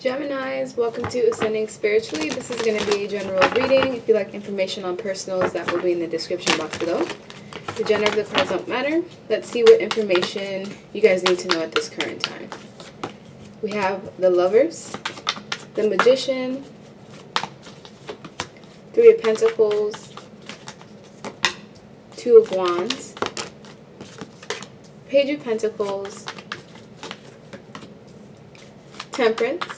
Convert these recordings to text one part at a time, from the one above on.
Geminis, welcome to Ascending Spiritually. This is going to be a general reading. If you like information on personals, that will be in the description box below. The gender of the cards don't matter. Let's see what information you guys need to know at this current time. We have the Lovers, the Magician, Three of Pentacles, Two of Wands, Page of Pentacles, Temperance,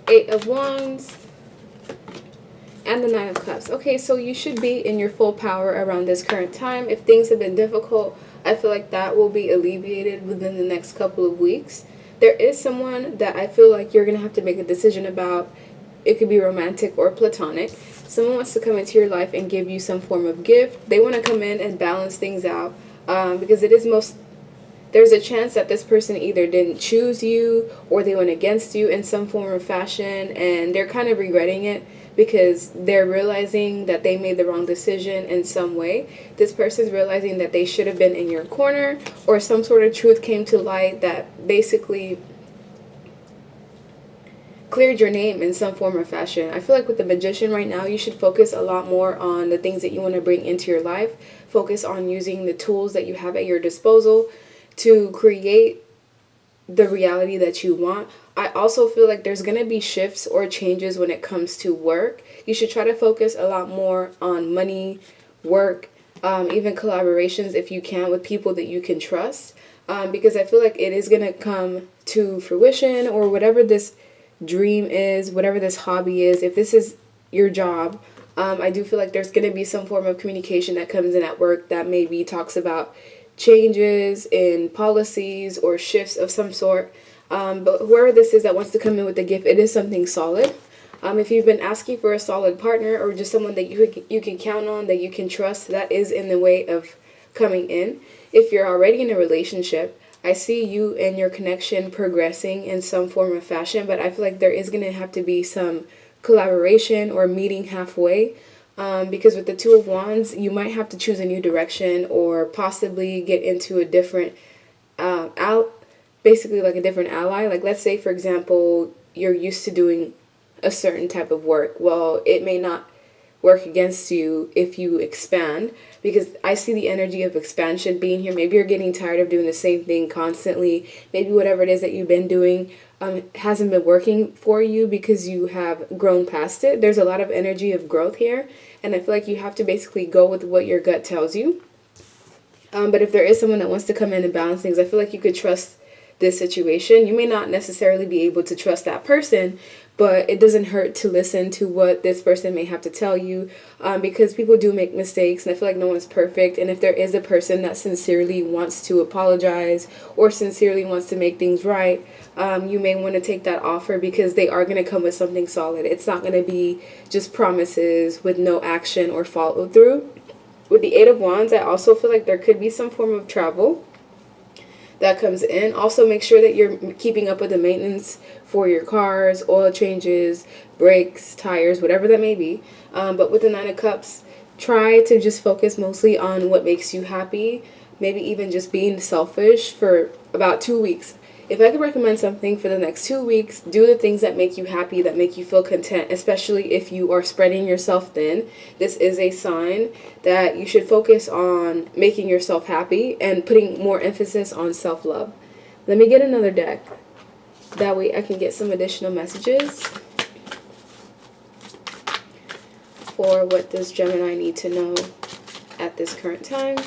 Eight of Wands, and the Nine of Cups. Okay, so you should be in your full power around this current time. If things have been difficult, I feel like that will be alleviated within the next couple of weeks. There is someone that I feel like you're going to have to make a decision about. It could be romantic or platonic. Someone wants to come into your life and give you some form of gift. They want to come in and balance things out because it is there's a chance that this person either didn't choose you or they went against you in some form or fashion, and they're kind of regretting it because they're realizing that they made the wrong decision in some way. This person's realizing that they should have been in your corner, or some sort of truth came to light that basically cleared your name in some form or fashion. I feel like with the Magician right now, you should focus a lot more on the things that you want to bring into your life. Focus on using the tools that you have at your disposal to create the reality that you want. I also feel like there's going to be shifts or changes when it comes to work. You should try to focus a lot more on money, work, even collaborations if you can with people that you can trust. Because I feel like it is going to come to fruition, or whatever this dream is, whatever this hobby is, if this is your job, I do feel like there's going to be some form of communication that comes in at work that maybe talks about changes in policies or shifts of some sort. But whoever this is that wants to come in with the gift, it is something solid. If you've been asking for a solid partner or just someone that you can count on, that you can trust, that is in the way of coming in. If you're already in a relationship, I see you and your connection progressing in some form of fashion, but I feel like there is going to have to be some collaboration or meeting halfway. Because with the Two of Wands, you might have to choose a new direction or possibly get into a different, basically like a different ally. Like, let's say, for example, you're used to doing a certain type of work. Well, it may not work against you if you expand, because I see the energy of expansion being here. Maybe you're getting tired of doing the same thing constantly. Maybe whatever it is that you've been doing hasn't been working for you because you have grown past it. There's a lot of energy of growth here, and I feel like you have to basically go with what your gut tells you. But if there is someone that wants to come in and balance things, I feel like you could trust this situation. You may not necessarily be able to trust that person, but it doesn't hurt to listen to what this person may have to tell you, because people do make mistakes, and I feel like no one's perfect. And if there is a person that sincerely wants to apologize or sincerely wants to make things right, you may want to take that offer, because they are going to come with something solid. It's not going to be just promises with no action or follow through. With the Eight of Wands, I also feel like there could be some form of travel that comes in. Also, make sure that you're keeping up with the maintenance for your cars, oil changes, brakes, tires, whatever that may be. But with the Nine of Cups, try to just focus mostly on what makes you happy. Maybe even just being selfish for about 2 weeks. If I could recommend something for the next 2 weeks, do the things that make you happy, that make you feel content, especially if you are spreading yourself thin. This is a sign that you should focus on making yourself happy and putting more emphasis on self-love. Let me get another deck. That way I can get some additional messages for what does Gemini need to know at this current time.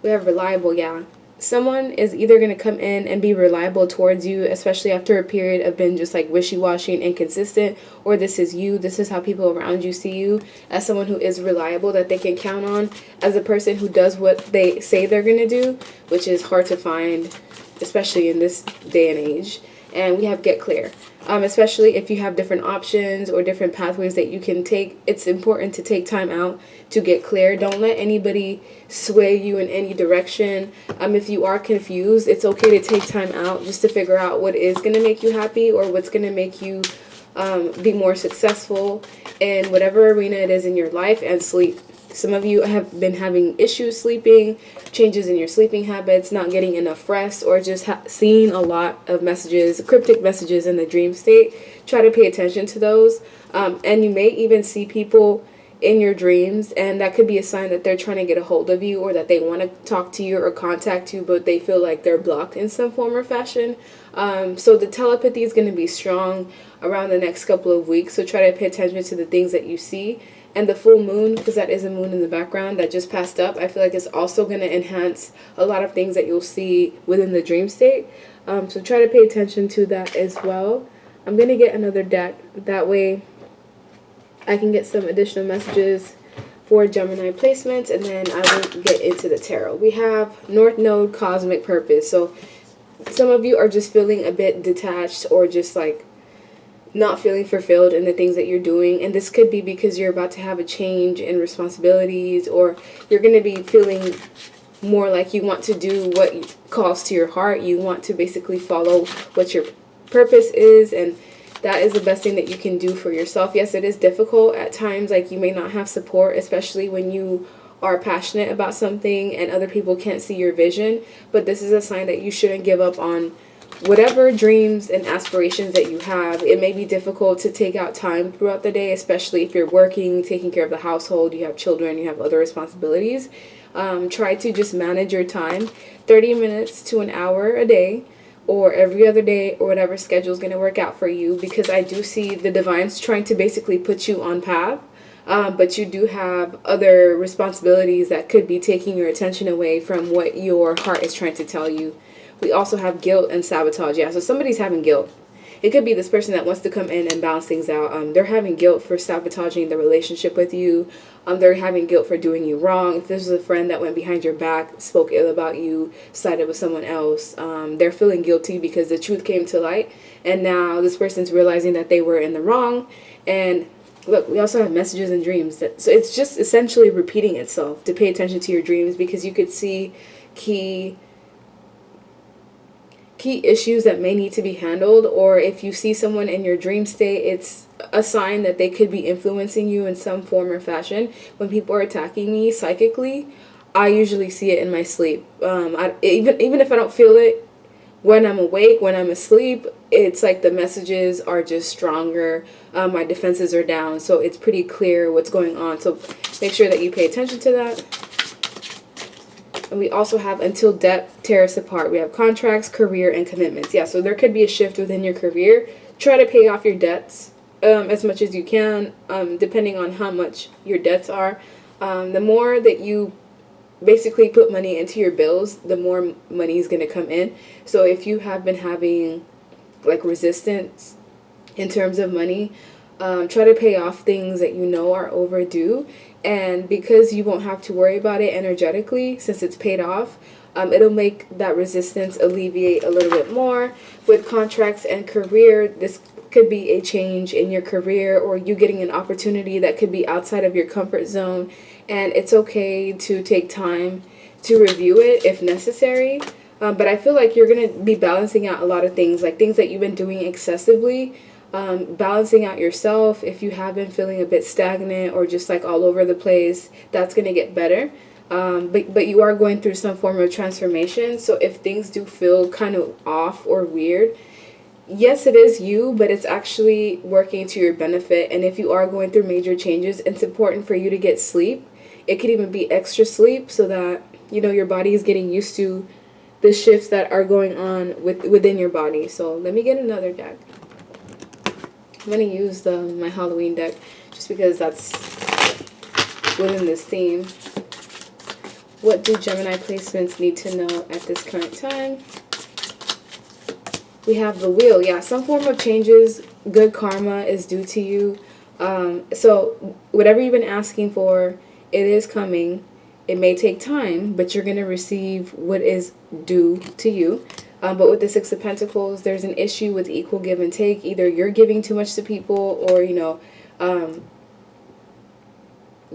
We have reliable, yeah. Someone is either going to come in and be reliable towards you, especially after a period of being just like wishy-washy and inconsistent, or this is you. This is how people around you see you, as someone who is reliable, that they can count on, as a person who does what they say they're going to do, which is hard to find, especially in this day and age. And we have get clear. Especially if you have different options or different pathways that you can take, it's important to take time out to get clear. Don't let anybody sway you in any direction. If you are confused, it's okay to take time out just to figure out what is going to make you happy, or what's going to make you be more successful in whatever arena it is in your life, and sleep. Some of you have been having issues sleeping, changes in your sleeping habits, not getting enough rest, or just seeing a lot of messages, cryptic messages in the dream state. Try to pay attention to those. And you may even see people in your dreams, and that could be a sign that they're trying to get a hold of you, or that they want to talk to you or contact you, but they feel like they're blocked in some form or fashion. So the telepathy is going to be strong around the next couple of weeks, so try to pay attention to the things that you see. And the full moon, because that is a moon in the background that just passed up, I feel like it's also going to enhance a lot of things that you'll see within the dream state. So try to pay attention to that as well. I'm going to get another deck, that way I can get some additional messages for Gemini placements, and then I will get into the tarot. We have North Node, Cosmic Purpose. So some of you are just feeling a bit detached, or just like not feeling fulfilled in the things that you're doing, and this could be because you're about to have a change in responsibilities, or you're going to be feeling more like you want to do what calls to your heart. You want to basically follow what your purpose is, and that is the best thing that you can do for yourself. Yes, it is difficult at times, like you may not have support, especially when you are passionate about something and other people can't see your vision, but this is a sign that you shouldn't give up on whatever dreams and aspirations that you have. It may be difficult to take out time throughout the day, especially if you're working, taking care of the household, you have children, you have other responsibilities. Try to just manage your time, 30 minutes to an hour a day, or every other day, or whatever schedule is going to work out for you, because I do see the divines trying to basically put you on path, but you do have other responsibilities that could be taking your attention away from what your heart is trying to tell you. We also have guilt and sabotage. Yeah, so somebody's having guilt. It could be this person that wants to come in and balance things out. They're having guilt for sabotaging the relationship with you. They're having guilt for doing you wrong. If this was a friend that went behind your back, spoke ill about you, sided with someone else, they're feeling guilty because the truth came to light. And now this person's realizing that they were in the wrong. And look, we also have messages and dreams. So it's just essentially repeating itself, to pay attention to your dreams, because you could see key issues that may need to be handled, or if you see someone in your dream state, it's a sign that they could be influencing you in some form or fashion. When people are attacking me psychically, I usually see it in my sleep. Even if I don't feel it when I'm awake, when I'm asleep, it's like the messages are just stronger. My defenses are down, so it's pretty clear what's going on. So make sure that you pay attention to that. And we also have Until Death Tear Us Apart. We have contracts, career, and commitments. Yeah, so there could be a shift within your career. Try to pay off your debts as much as you can, depending on how much your debts are. The more that you basically put money into your bills, the more money is going to come in. So if you have been having like resistance in terms of money, try to pay off things that you know are overdue. And because you won't have to worry about it energetically, since it's paid off, it'll make that resistance alleviate a little bit more. With contracts and career, this could be a change in your career, or you getting an opportunity that could be outside of your comfort zone. And it's okay to take time to review it if necessary. But I feel like you're going to be balancing out a lot of things, like things that you've been doing excessively. Balancing out yourself. If you have been feeling a bit stagnant or just like all over the place, that's going to get better. But you are going through some form of transformation. So if things do feel kind of off or weird, yes, it is you, but it's actually working to your benefit. And if you are going through major changes, it's important for you to get sleep. It could even be extra sleep, so that, you know, your body is getting used to the shifts that are going on within your body. So let me get another deck. I'm going to use my Halloween deck just because that's within this theme. What do Gemini placements need to know at this current time? We have the Wheel. Yeah, some form of changes, good karma is due to you. So whatever you've been asking for, it is coming. It may take time, but you're going to receive what is due to you. But with the Six of Pentacles, there's an issue with equal give and take. Either you're giving too much to people, or, you know,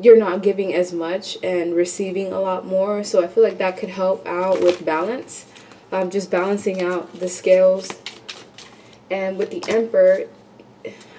you're not giving as much and receiving a lot more. So I feel like that could help out with balance. Just balancing out the scales. And with the Emperor,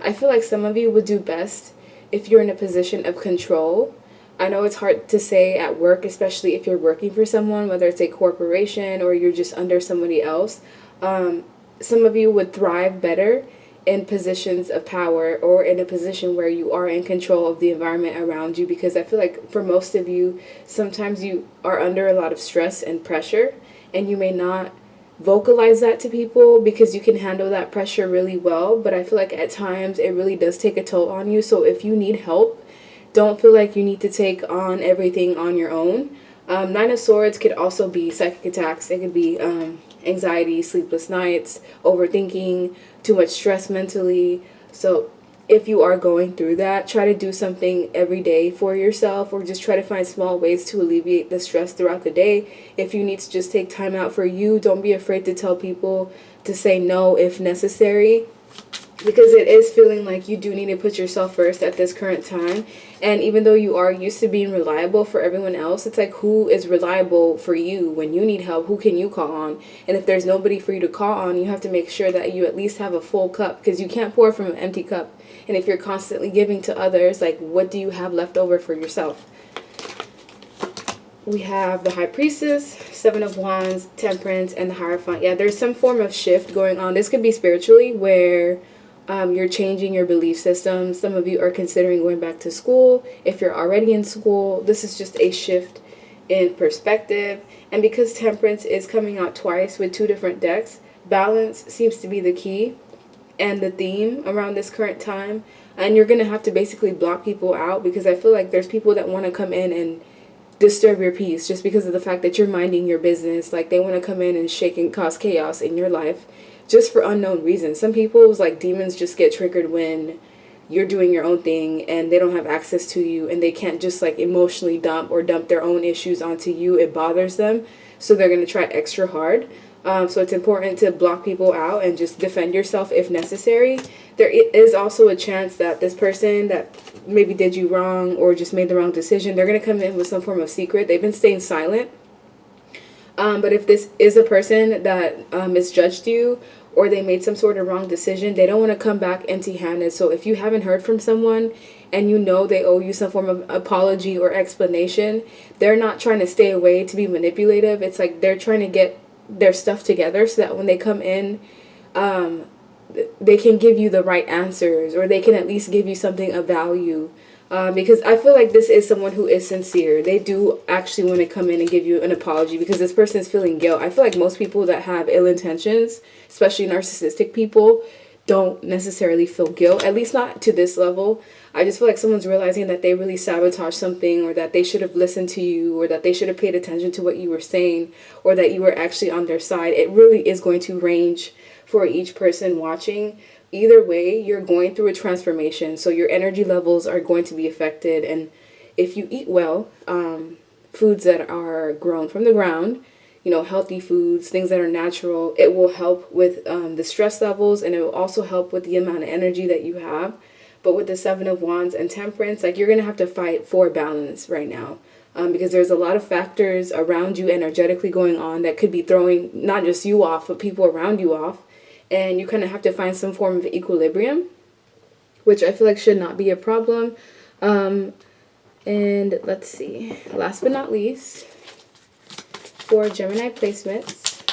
I feel like some of you would do best if you're in a position of control. I know it's hard to say at work, especially if you're working for someone, whether it's a corporation or you're just under somebody else. Some of you would thrive better in positions of power or in a position where you are in control of the environment around you, because I feel like for most of you, sometimes you are under a lot of stress and pressure, and you may not vocalize that to people because you can handle that pressure really well, but I feel like at times it really does take a toll on you. So if you need help, don't feel like you need to take on everything on your own. Nine of Swords could also be psychic attacks. It could be anxiety, sleepless nights, overthinking, too much stress mentally. So if you are going through that, try to do something every day for yourself, or just try to find small ways to alleviate the stress throughout the day. If you need to just take time out for you, don't be afraid to tell people to say no if necessary, because it is feeling like you do need to put yourself first at this current time. And even though you are used to being reliable for everyone else, it's like, who is reliable for you when you need help? Who can you call on? And if there's nobody for you to call on, you have to make sure that you at least have a full cup, because you can't pour from an empty cup. And if you're constantly giving to others, like, what do you have left over for yourself? We have the High Priestess, Seven of Wands, Temperance, and the Hierophant. Yeah, there's some form of shift going on. This could be spiritually, where you're changing your belief system. Some of you are considering going back to school. If you're already in school, this is just a shift in perspective. And because Temperance is coming out twice with two different decks, balance seems to be the key and the theme around this current time. And you're going to have to basically block people out, because I feel like there's people that want to come in and disturb your peace just because of the fact that you're minding your business. Like, they want to come in and shake and cause chaos in your life just for unknown reasons. Some people's like demons just get triggered when you're doing your own thing and they don't have access to you, and they can't just like emotionally dump their own issues onto you. It bothers them, so they're going to try extra hard. So it's important to block people out and just defend yourself if necessary. There is also a chance that this person that maybe did you wrong or just made the wrong decision, they're going to come in with some form of secret. They've been staying silent. But if this is a person that misjudged you, or they made some sort of wrong decision, they don't want to come back empty-handed. So if you haven't heard from someone and you know they owe you some form of apology or explanation, they're not trying to stay away to be manipulative. It's like they're trying to get their stuff together so that when they come in, they can give you the right answers, or they can at least give you something of value. Because I feel like this is someone who is sincere. They do actually want to come in and give you an apology, because this person is feeling guilt. I feel like most people that have ill intentions, especially narcissistic people, don't necessarily feel guilt, at least not to this level. I just feel like someone's realizing that they really sabotaged something, or that they should have listened to you, or that they should have paid attention to what you were saying, or that you were actually on their side. It really is going to range for each person watching. Either way, you're going through a transformation, so your energy levels are going to be affected. And if you eat well, foods that are grown from the ground, you know, healthy foods, things that are natural, it will help with the stress levels, and it will also help with the amount of energy that you have. But with the Seven of Wands and Temperance, like, you're going to have to fight for balance right now, because there's a lot of factors around you energetically going on that could be throwing not just you off, but people around you off. And you kind of have to find some form of equilibrium, which I feel like should not be a problem. And let's see, last but not least, for Gemini placements,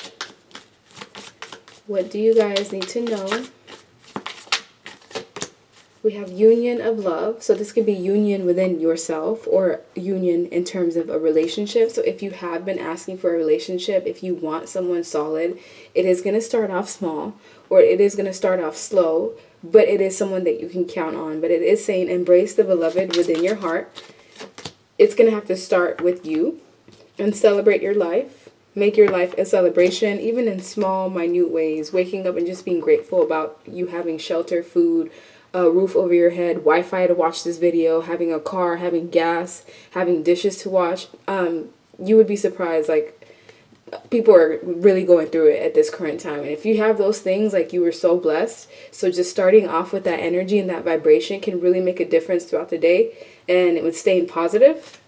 what do you guys need to know? We have union of love. So this could be union within yourself, or union in terms of a relationship. So if you have been asking for a relationship, if you want someone solid, it is going to start off small, or it is going to start off slow, but it is someone that you can count on. But it is saying embrace the beloved within your heart. It's going to have to start with you, and celebrate your life. Make your life a celebration, even in small, minute ways. Waking up and just being grateful about you having shelter, food, a roof over your head, Wi-Fi to watch this video, having a car, having gas, having dishes to wash. You would be surprised, like, people are really going through it at this current time. And if you have those things, like, you were so blessed. So just starting off with that energy and that vibration can really make a difference throughout the day, and it would stay positive.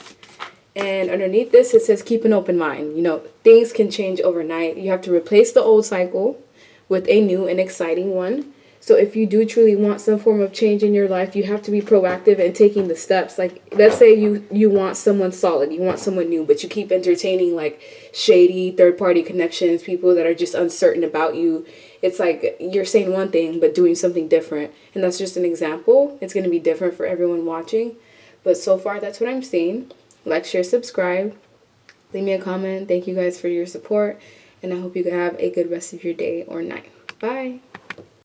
And underneath this, it says keep an open mind. You know, things can change overnight. You have to replace the old cycle with a new and exciting one. So if you do truly want some form of change in your life, you have to be proactive in taking the steps. Like, let's say you want someone solid, you want someone new, but you keep entertaining like shady third party connections, people that are just uncertain about you. It's like you're saying one thing but doing something different. And that's just an example. It's going to be different for everyone watching. But so far, that's what I'm seeing. Like, share, subscribe. Leave me a comment. Thank you guys for your support. And I hope you have a good rest of your day or night. Bye.